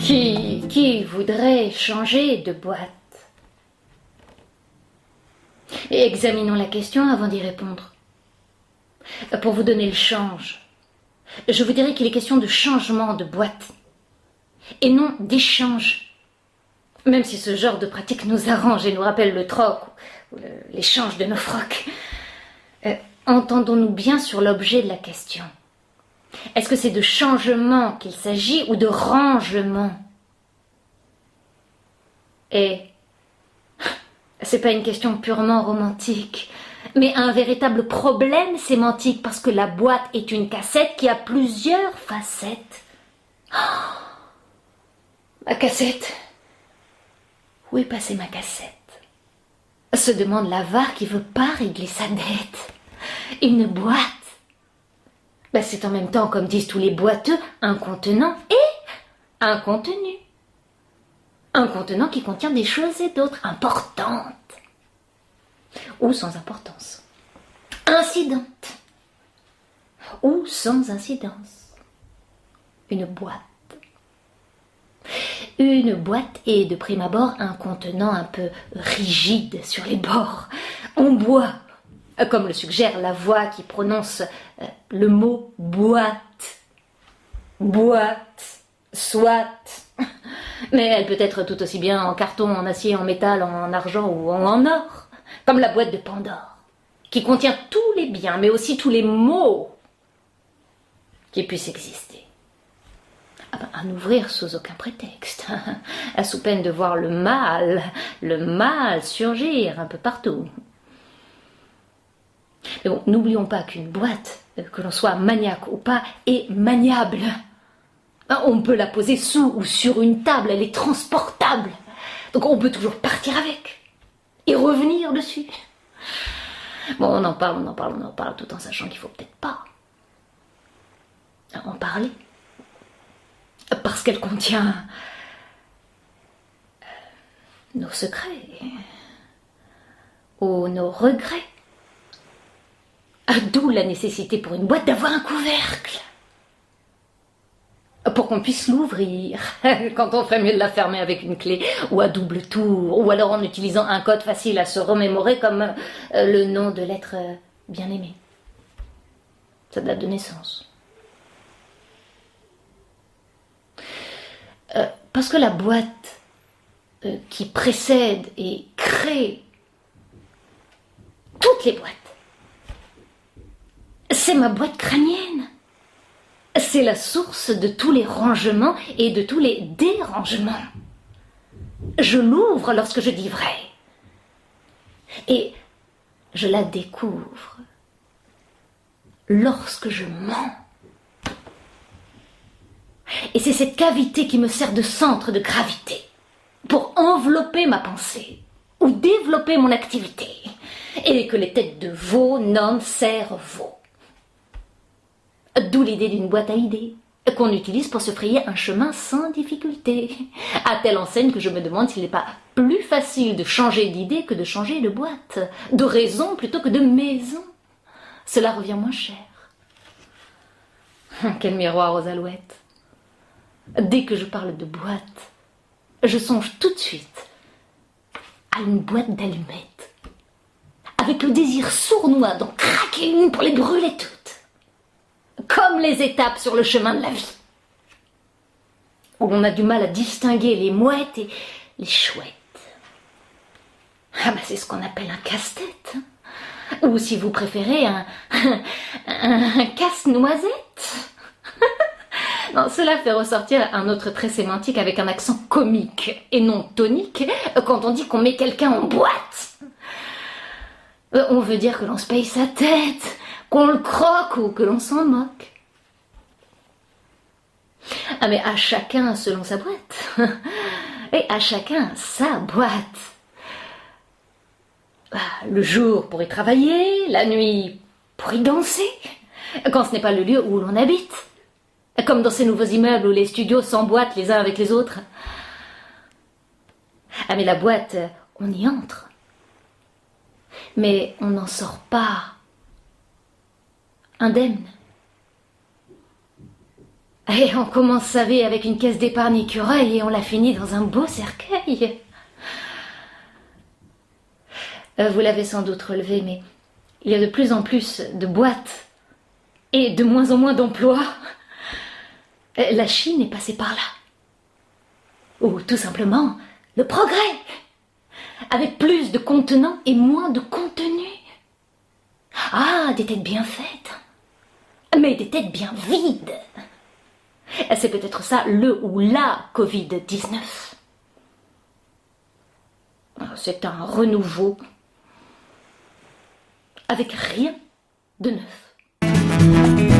Qui voudrait changer de boîte? Et examinons la question avant d'y répondre. Pour vous donner le change, je vous dirais qu'il est question de changement de boîte et non d'échange. Même si ce genre de pratique nous arrange et nous rappelle le troc ou l'échange de nos frocs. Entendons-nous bien sur l'objet de la question. Est-ce que c'est de changement qu'il s'agit ou de rangement? Et c'est pas une question purement romantique, mais un véritable problème sémantique parce que la boîte est une cassette qui a plusieurs facettes. Oh, ma cassette. Où est passée ma cassette? Se demande l'avare qui veut pas régler sa dette. Une boîte. C'est en même temps, comme disent tous les boiteux, un contenant et un contenu. Un contenant qui contient des choses et d'autres importantes. Ou sans importance. Incidentes. Ou sans incidence. Une boîte. Une boîte est de prime abord un contenant un peu rigide sur les bords, en bois, comme le suggère la voix qui prononce le mot boîte. Boîte, soit. Mais elle peut être tout aussi bien en carton, en acier, en métal, en argent ou en or, comme la boîte de Pandore, qui contient tous les biens, mais aussi tous les maux qui puissent exister. À n'ouvrir sous aucun prétexte, sous peine de voir le mal surgir un peu partout. Mais bon, n'oublions pas qu'une boîte, que l'on soit maniaque ou pas, est maniable. On peut la poser sous ou sur une table, elle est transportable. Donc on peut toujours partir avec et revenir dessus. Bon, on en parle tout en sachant qu'il faut peut-être pas en parler. Parce qu'elle contient nos secrets ou nos regrets. D'où la nécessité pour une boîte d'avoir un couvercle. Pour qu'on puisse l'ouvrir, quand on ferait mieux de la fermer avec une clé, ou à double tour, ou alors en utilisant un code facile à se remémorer comme le nom de l'être bien-aimé. Sa date de naissance. Parce que la boîte qui précède et crée toutes les boîtes, c'est ma boîte crânienne. C'est la source de tous les rangements et de tous les dérangements. Je l'ouvre lorsque je dis vrai. Et je la découvre lorsque je mens. Et c'est cette cavité qui me sert de centre de gravité pour envelopper ma pensée ou développer mon activité et que les têtes de veau nomment cerveau. D'où l'idée d'une boîte à idées qu'on utilise pour se frayer un chemin sans difficulté. À telle enseigne que je me demande s'il n'est pas plus facile de changer d'idée que de changer de boîte, de raison plutôt que de maison. Cela revient moins cher. Quel miroir aux alouettes. Dès que je parle de boîte, je songe tout de suite à une boîte d'allumettes, avec le désir sournois d'en craquer une pour les brûler toutes, comme les étapes sur le chemin de la vie, où l'on a du mal à distinguer les mouettes et les chouettes. C'est ce qu'on appelle un casse-tête, ou si vous préférez un casse-noisette. Non, cela fait ressortir un autre trait sémantique avec un accent comique et non tonique quand on dit qu'on met quelqu'un en boîte. On veut dire que l'on se paye sa tête, qu'on le croque ou que l'on s'en moque. Mais à chacun selon sa boîte. Et à chacun sa boîte. Le jour pour y travailler, la nuit pour y danser, quand ce n'est pas le lieu où l'on habite. Comme dans ces nouveaux immeubles où les studios s'emboîtent les uns avec les autres. Mais la boîte, on y entre. Mais on n'en sort pas indemne. Et on commence sa vie avec une caisse d'épargne écureuil et on la finit dans un beau cercueil. Vous l'avez sans doute relevé, mais il y a de plus en plus de boîtes et de moins en moins d'emplois. La Chine est passée par là. Ou tout simplement le progrès, avec plus de contenants et moins de contenu. Ah, des têtes bien faites, mais des têtes bien vides. C'est peut-être ça le ou la Covid-19. C'est un renouveau avec rien de neuf.